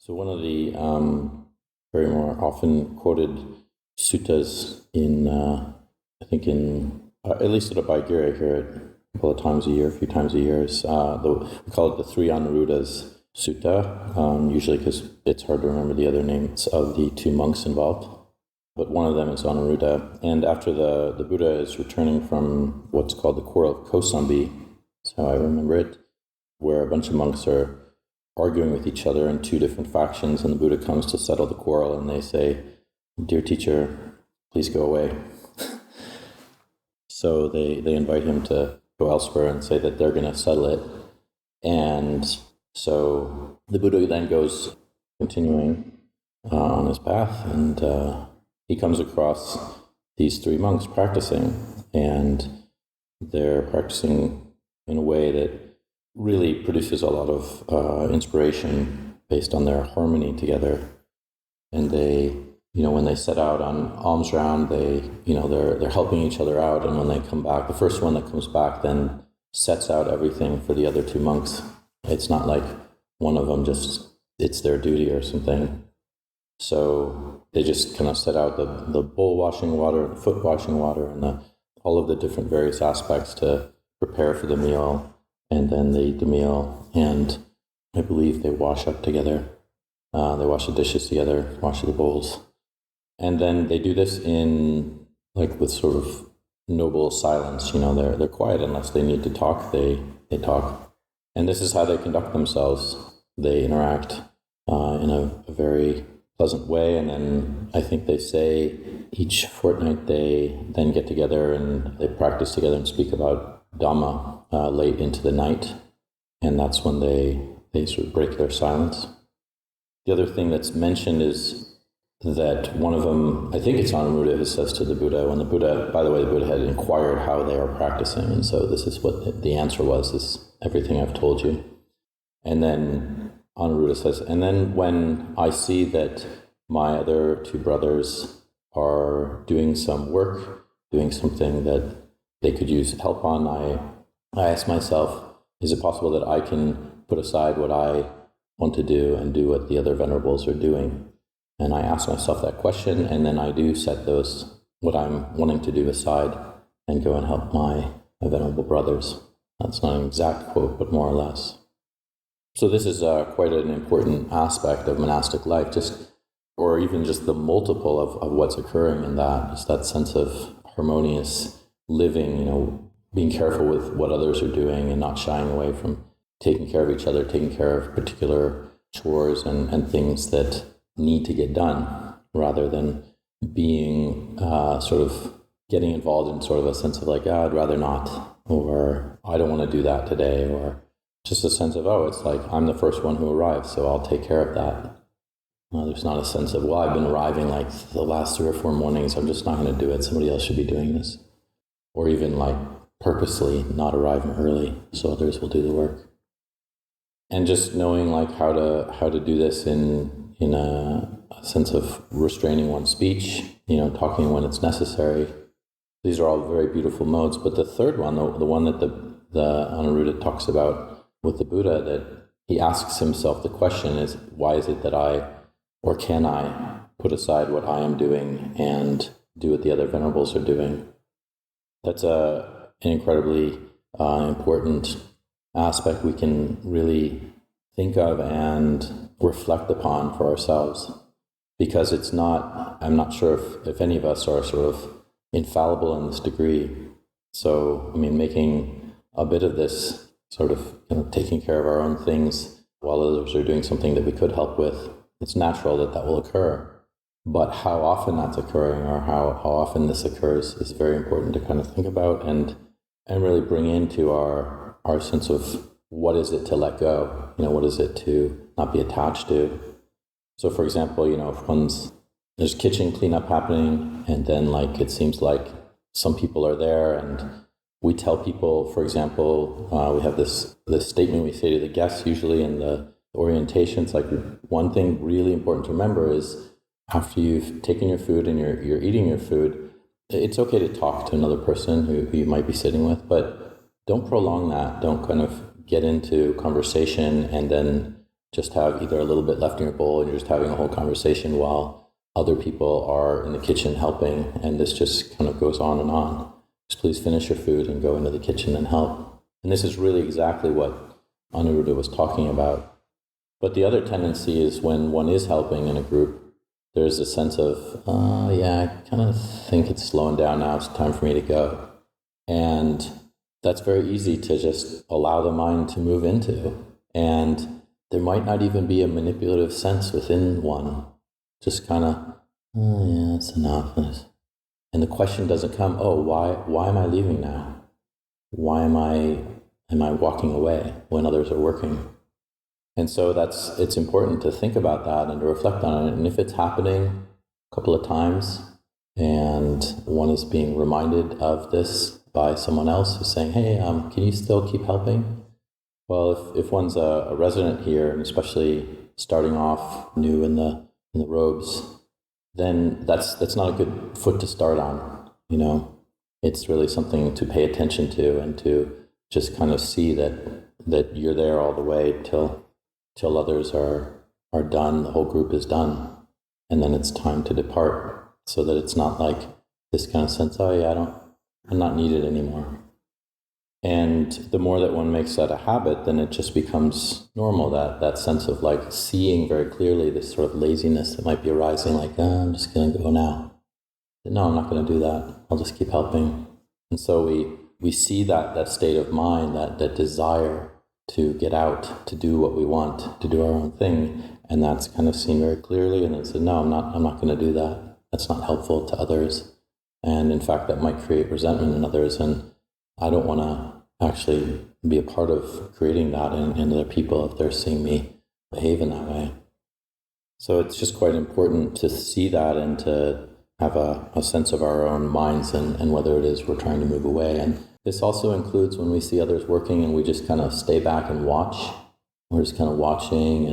So one of the very more often quoted suttas I think at least at Abhayagiri, I hear it a couple of times a year, a few times a year, is we call it the Three Anuruddhas Sutta, usually because it's hard to remember the other names of the two monks involved. But one of them is Anuruddha. And after the Buddha is returning from what's called the Quarrel of Kosambi, so I remember it, where a bunch of monks are arguing with each other in two different factions, and the Buddha comes to settle the quarrel, and they say, "Dear teacher, please go away." So they invite him to go elsewhere and say that they're going to settle it. And so the Buddha then goes continuing on his path, and he comes across these three monks practicing, and they're practicing in a way that really produces a lot of inspiration based on their harmony together. And they, when they set out on alms round, they're helping each other out. And when they come back, the first one that comes back then sets out everything for the other two monks. It's not like one of them it's their duty or something. So they just kind of set out the bowl washing water, the foot washing water, and all of the different various aspects to prepare for the meal. And then they eat the meal, and I believe they wash up together. They wash the dishes together, wash the bowls. And then they do this with sort of noble silence. They're quiet unless they need to talk, they talk. And this is how they conduct themselves. They interact in a very pleasant way. And then I think they say each fortnight they then get together and they practice together and speak about Dhamma late into the night, and that's when they sort of break their silence. The other thing that's mentioned is that one of them, I think it's Anuruddha, who says to the Buddha, when the Buddha, by the way, the Buddha had inquired how they are practicing, and so this is what the answer was, is everything I've told you. And then Anuruddha says, and then when I see that my other two brothers are doing some work, doing something that they could use help on, I ask myself, is it possible that I can put aside what I want to do and do what the other venerables are doing? And I ask myself that question, and then I do set what I'm wanting to do aside and go and help my venerable brothers. That's not an exact quote, but more or less. So this is quite an important aspect of monastic life, or even just the multiple of what's occurring in that, just that sense of harmonious living, being careful with what others are doing and not shying away from taking care of each other, taking care of particular chores and things that need to get done, rather than being sort of getting involved in sort of a sense of like, I'd rather not, or I don't want to do that today, or just a sense of, it's like I'm the first one who arrives, so I'll take care of that. There's not a sense of, I've been arriving like the last 3 or 4 mornings, I'm just not going to do it, somebody else should be doing this. Or even like purposely not arriving early so others will do the work. And just knowing like how to do this in a sense of restraining one's speech, talking when it's necessary. These are all very beautiful modes. But the third one, the one that the Anuruddha talks about with the Buddha, that he asks himself the question is, why is it that can I put aside what I am doing and do what the other venerables are doing? That's an incredibly important aspect we can really think of and reflect upon for ourselves, because I'm not sure if any of us are sort of infallible in this degree. So, making a bit of this sort of taking care of our own things while others are doing something that we could help with, it's natural that will occur. But how often that's occurring, or how often this occurs, is very important to kind of think about and really bring into our sense of what is it to let go? What is it to not be attached to? So, for example, if there's kitchen cleanup happening, and then it seems like some people are there, and we tell people, for example, we have this statement we say to the guests usually in the orientations, like one thing really important to remember is, after you've taken your food and you're eating your food, it's okay to talk to another person who you might be sitting with, but don't prolong that. Don't kind of get into conversation and then just have either a little bit left in your bowl and you're just having a whole conversation while other people are in the kitchen helping, and this just kind of goes on and on. Just please finish your food and go into the kitchen and help. And this is really exactly what Anuruddha was talking about. But the other tendency is when one is helping in a group, there's a sense of, I kind of think it's slowing down now, it's time for me to go. And that's very easy to just allow the mind to move into. And there might not even be a manipulative sense within one. Just kind of, it's enough. And the question doesn't come, why am I leaving now? Why am I walking away when others are working? And so it's important to think about that and to reflect on it. And if it's happening a couple of times and one is being reminded of this by someone else who's saying, hey, can you still keep helping? Well, if one's a resident here, and especially starting off new in the robes, then that's not a good foot to start on. It's really something to pay attention to and to just kind of see that you're there all the way till others are done, the whole group is done, and then it's time to depart, so that it's not like this kind of sense, I'm not needed anymore. And the more that one makes that a habit, then it just becomes normal, that sense of like seeing very clearly this sort of laziness that might be arising, like, I'm just going to go now. No, I'm not going to do that. I'll just keep helping. And so we see that state of mind, that desire to get out, to do what we want, to do our own thing. And that's kind of seen very clearly. And then said, no, I'm not going to do that. That's not helpful to others. And in fact, that might create resentment in others. And I don't want to actually be a part of creating that in other people if they're seeing me behave in that way. So it's just quite important to see that and to have a sense of our own minds and whether it is we're trying to move away. And this also includes when we see others working and we just kind of stay back and watch. We're just kind of watching,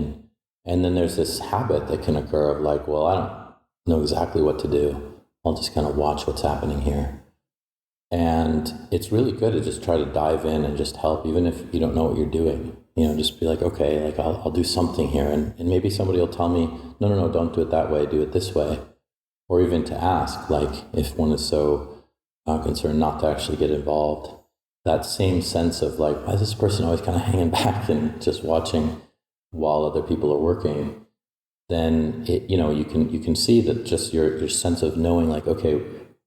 and then there's this habit that can occur of like, well, I don't know exactly what to do. I'll just kind of watch what's happening here. And it's really good to just try to dive in and just help, even if you don't know what you're doing. Just be like, okay, like I'll do something here. And maybe somebody will tell me, no, don't do it that way, do it this way. Or even to ask, like if one is so concerned not to actually get involved, that same sense of like, why is this person always kind of hanging back and just watching while other people are working? Then you can see that just your sense of knowing, like, okay,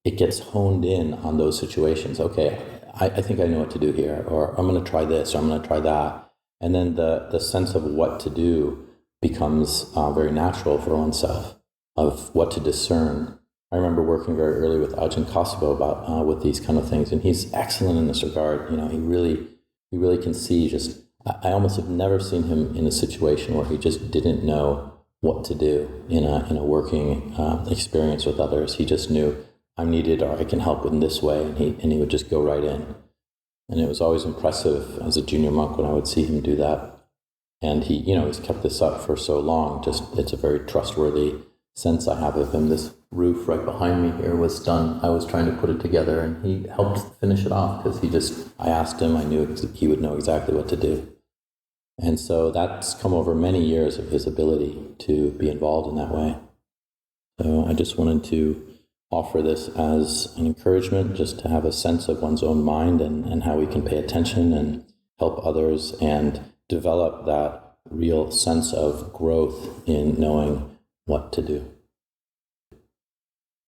it gets honed in on those situations. Okay, I think I know what to do here, or I'm going to try this, or I'm going to try that. And then the sense of what to do becomes very natural for oneself, of what to discern. I remember working very early with Ajahn about with these kind of things, and he's excellent in this regard. He really can see. Just I almost have never seen him in a situation where he just didn't know what to do in a working experience with others. He just knew, I'm needed, or I can help in this way, and he would just go right in. And it was always impressive as a junior monk when I would see him do that. And he's kept this up for so long. Just it's a very trustworthy sense I have of him. This roof right behind me here was done. I was trying to put it together, and he helped finish it off because I asked him. I knew he would know exactly what to do. And so that's come over many years of his ability to be involved in that way. So I just wanted to offer this as an encouragement, just to have a sense of one's own mind and how we can pay attention and help others and develop that real sense of growth in knowing what to do.